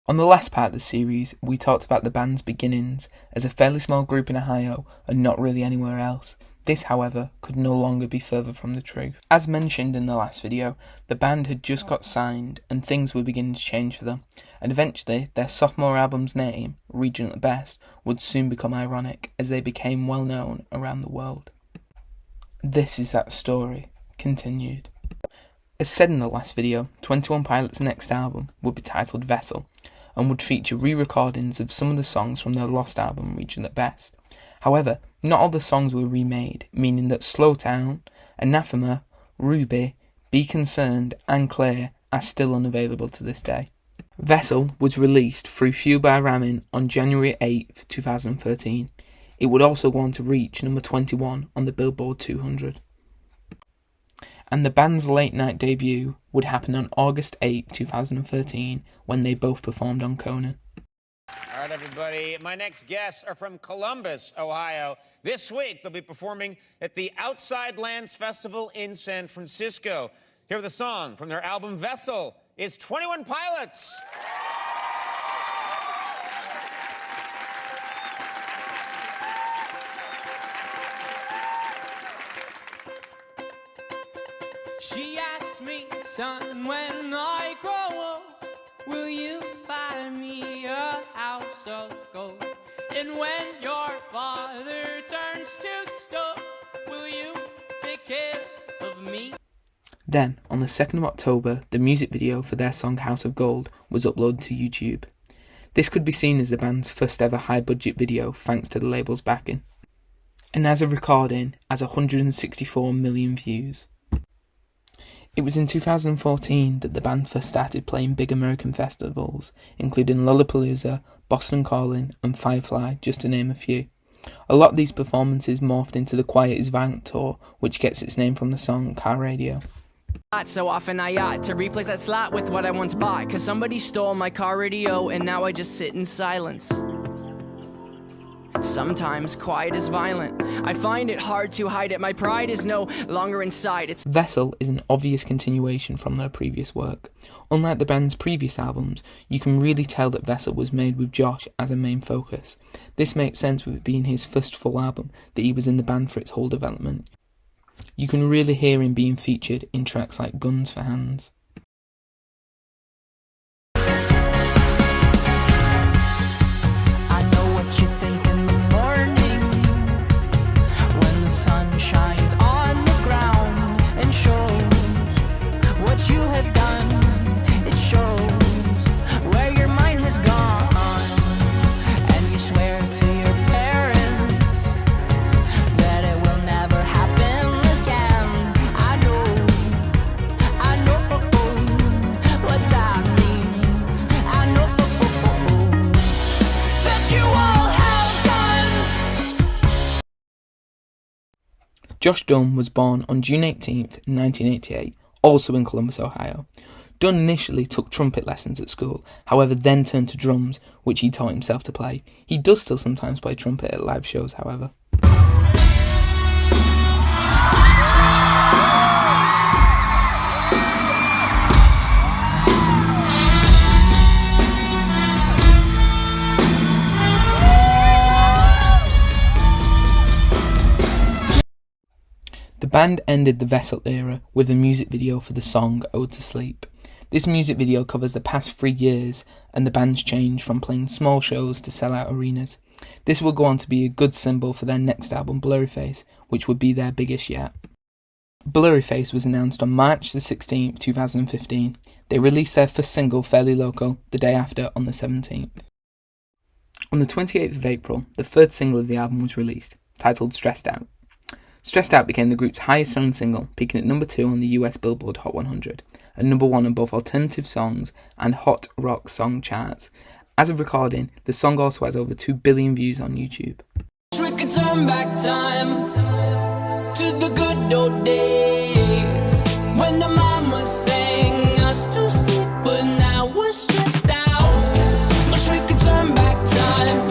On the last part of the series, we talked about the band's beginnings as a fairly small group in Ohio and not really anywhere else. This, however, could no longer be further from the truth. As mentioned in the last video, the band had just got signed and things were beginning to change for them, and eventually their sophomore album's name, Region at Best, would soon become ironic as they became well known around the world. This is that story, continued. As said in the last video, 21 Pilots' next album would be titled Vessel, and would feature re-recordings of some of the songs from their lost album Region at Best. However, not all the songs were remade, meaning that Slow Town, Anathema, Ruby, Be Concerned and Clear are still unavailable to this day. Vessel was released through Fuel by Ramen on January 8th, 2013. It would also go on to reach number 21 on the Billboard 200. And the band's late night debut would happen on August 8, 2013, when they both performed on Conan. All right, everybody, my next guests are from Columbus, Ohio. This week, they'll be performing at the Outside Lands Festival in San Francisco. Here with a song from their album Vessel is 21 Pilots. She asked me, son, when I grow up, will you buy me a house of gold? And when your father turns to stone, will you take care of me? Then, on the 2nd of October, the music video for their song House of Gold was uploaded to YouTube. This could be seen as the band's first ever high budget video thanks to the label's backing. And as a recording, has 164 million views. It was in 2014 that the band first started playing big American festivals, including Lollapalooza, Boston Calling and Firefly, just to name a few. A lot of these performances morphed into the Quiet is Violent tour, which gets its name from the song Car Radio. So often I ought to replace that slot with what I once bought, 'cause somebody stole my car radio and now I just sit in silence. Sometimes quiet is violent. I find it hard to hide it. My pride is no longer inside. Vessel is an obvious continuation from their previous work. Unlike the band's previous albums, you can really tell that Vessel was made with Josh as a main focus. This makes sense with it being his first full album that he was in the band for its whole development. You can really hear him being featured in tracks like Guns for Hands. Shines on the ground and shows what you have done. It shows where your mind has gone, and you swear to your parents that it will never happen again. I know what that means. I know that you all have guns. Josh Dun was born on June 18th, 1988, also in Columbus, Ohio. Dun initially took trumpet lessons at school, however then turned to drums, which he taught himself to play. He does still sometimes play trumpet at live shows, however. The band ended the Vessel era with a music video for the song Ode to Sleep. This music video covers the past 3 years and the band's change from playing small shows to sell-out arenas. This will go on to be a good symbol for their next album, Blurryface, which would be their biggest yet. Blurryface was announced on March the 16th, 2015. They released their first single, Fairly Local, the day after on the 17th. On the 28th of April, the third single of the album was released, titled Stressed Out. Stressed Out became the group's highest selling single, peaking at number 2 on the US Billboard Hot 100, and number 1 on both alternative songs and hot rock song charts. As of recording, the song also has over 2 billion views on YouTube. We could turn back time to the good old days when the mama sang us to sleep, but now we're stressed out. Wish we could turn back time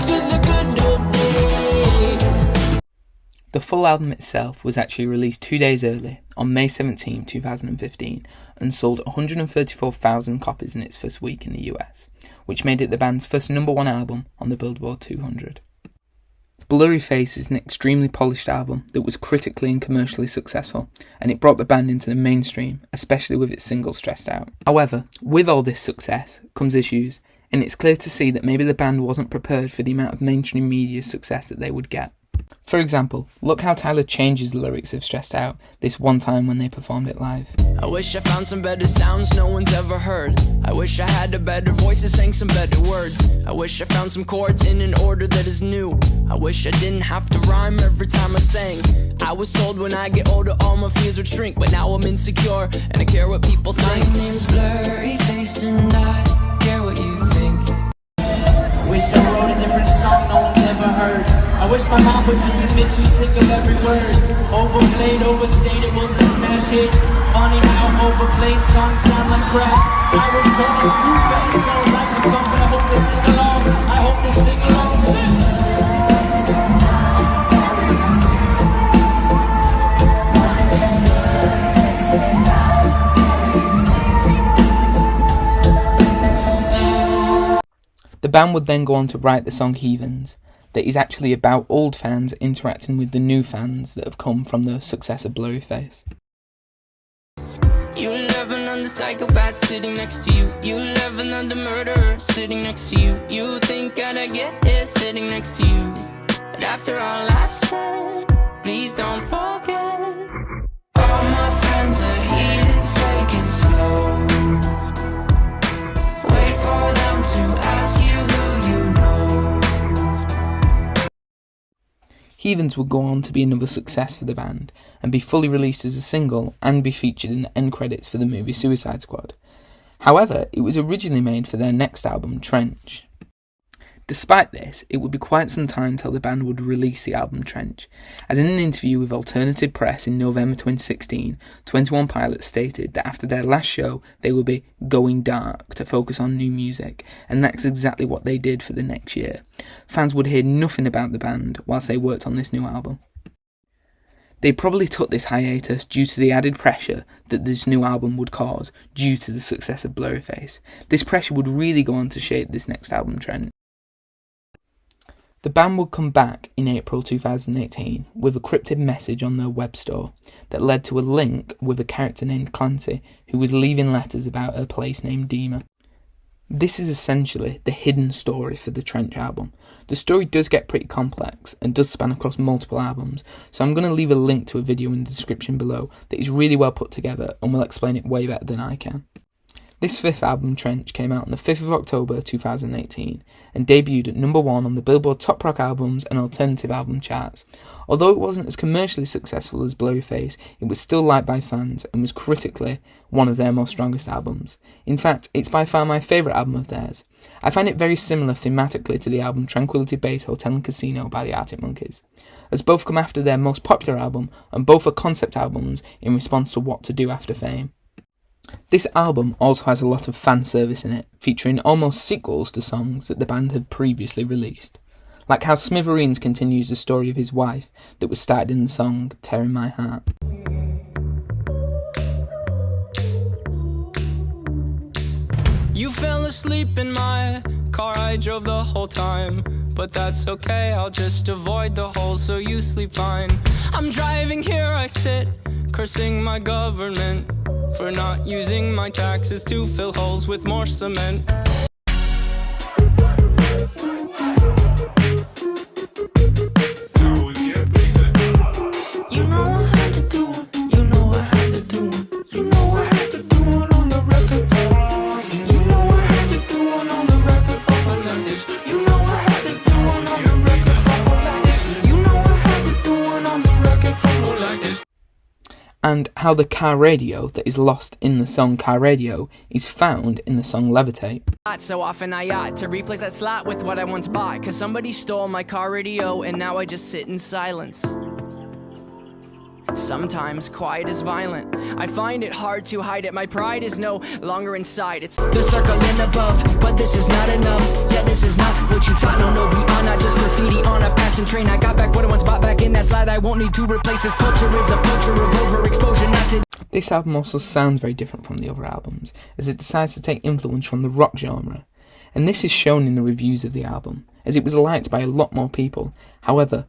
to the good old days. The full album itself was actually released 2 days early on May 17, 2015, and sold 134,000 copies in its first week in the US, which made it the band's first #1 album on the Billboard 200. Blurry Face is an extremely polished album that was critically and commercially successful, and it brought the band into the mainstream, especially with its single Stressed Out. However, with all this success comes issues, and it's clear to see that maybe the band wasn't prepared for the amount of mainstream media success that they would get. For example, look how Tyler changes the lyrics of Stressed Out this one time when they performed it live. I wish I found some better sounds no one's ever heard. I wish I had a better voice that sang some better words. I wish I found some chords in an order that is new. I wish I didn't have to rhyme every time I sang. I was told when I get older all my fears would shrink, but now I'm insecure and I care what people think. My name's Blurry Face and I care what you think. I wish I wrote a different song no one's ever heard. I wish my mom would just admit she's sick of every word. Overplayed, overstated was a smash hit. Funny how overplayed songs sound like crap. I was told I'm too fast, I don't like the song, but I hope they sing along. I hope they sing along. The band would then go on to write the song Heathens, that is actually about old fans interacting with the new fans that have come from the success of Blurry Face. You love another psychopath sitting next to you. You love another murderer sitting next to you. You think I'd get here sitting next to you. But after all I've said, please don't forget. All my friends are heathens, take it slow. Wait for them to ask you who you know. Heathens would go on to be another success for the band, and be fully released as a single and be featured in the end credits for the movie Suicide Squad. However, it was originally made for their next album, Trench. Despite this, it would be quite some time till the band would release the album Trench, as in an interview with Alternative Press in November 2016, 21 Pilots stated that after their last show they would be going dark to focus on new music, and that's exactly what they did for the next year. Fans would hear nothing about the band whilst they worked on this new album. They probably took this hiatus due to the added pressure that this new album would cause due to the success of Blurry Face. This pressure would really go on to shape this next album, Trench. The band would come back in April 2018 with a cryptic message on their web store that led to a link with a character named Clancy who was leaving letters about a place named Dima. This is essentially the hidden story for the Trench album. The story does get pretty complex and does span across multiple albums, so I'm going to leave a link to a video in the description below that is really well put together and will explain it way better than I can. This fifth album, Trench, came out on the 5th of October 2018 and debuted at #1 on the Billboard Top Rock Albums and Alternative Album charts. Although it wasn't as commercially successful as Blurry Face, it was still liked by fans and was critically one of their most strongest albums. In fact, it's by far my favourite album of theirs. I find it very similar thematically to the album Tranquility Base Hotel and Casino by the Arctic Monkeys, as both come after their most popular album and both are concept albums in response to what to do after fame. This album also has a lot of fan service in it, featuring almost sequels to songs that the band had previously released, like how Smithereens continues the story of his wife that was started in the song Tearing My Heart. You fell asleep in my car, I drove the whole time. But that's okay, I'll just avoid the hole so you sleep fine. I'm driving here, I sit, cursing my government for not using my taxes to fill holes with more cement. You know I had to do it, you know I had to do it, you know I had to do it on the record. You know I had to do it on the record for my like this. You know I had to do it on the record for my like this. You know I had to do it on the record for my like this. And how the car radio that is lost in the song Car Radio is found in the song Levitate. So often I ought to replace that slot with what I once bought, 'cause somebody stole my car radio and now I just sit in silence. Sometimes quiet is violent. I find it hard to hide it. My pride is no longer inside. It's the circle and above, but this is not enough. Yeah, this is not what you thought. No, we are not just graffiti on a passing train. I got back what I once bought back in that slide. I won't need to replace this culture. Is a culture of overexposure, not to. This album also sounds very different from the other albums, as it decides to take influence from the rock genre. And this is shown in the reviews of the album, as it was liked by a lot more people. However,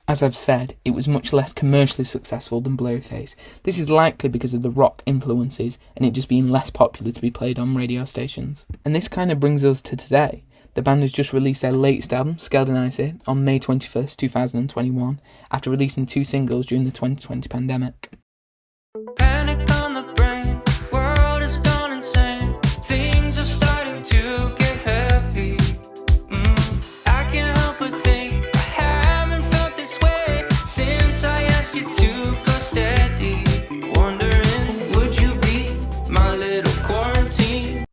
as I've said, it was much less commercially successful than Blurryface. This is likely because of the rock influences and it just being less popular to be played on radio stations. And this kind of brings us to today. The band has just released their latest album, Scaled and Icy, on May 21st, 2021, after releasing 2 singles during the 2020 pandemic. Panic on the brain, world has gone insane. Things are starting to get heavy. I can't help but think I haven't felt this way since I asked you to go steady. Wondering, would you be my little quarantine?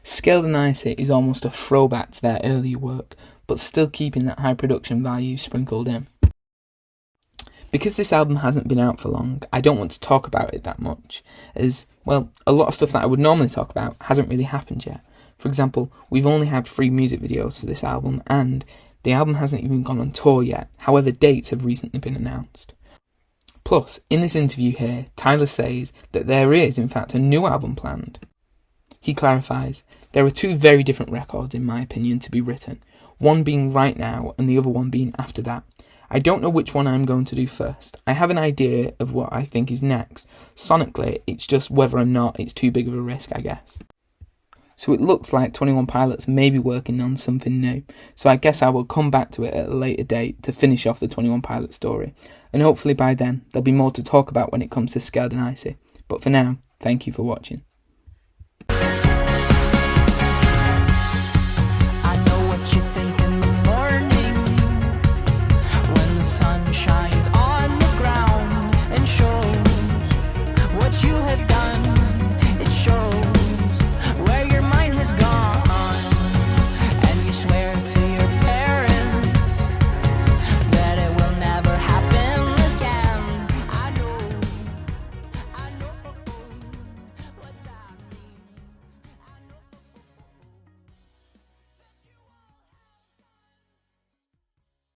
Scaled and Icy is almost a throwback to their earlier work, but still keeping that high production value sprinkled in. Because this album hasn't been out for long, I don't want to talk about it that much, as, well, a lot of stuff that I would normally talk about hasn't really happened yet. For example, we've only had 3 music videos for this album, and the album hasn't even gone on tour yet, however dates have recently been announced. Plus, in this interview here, Tyler says that there is, in fact, a new album planned. He clarifies, there are 2 very different records, in my opinion, to be written, one being right now and the other one being after that. I don't know which one I'm going to do first. I have an idea of what I think is next. Sonically, it's just whether or not it's too big of a risk, I guess. So it looks like 21 Pilots may be working on something new, so I guess I will come back to it at a later date to finish off the 21 Pilots story, and hopefully by then there'll be more to talk about when it comes to Scaled and Icy. But for now, thank you for watching.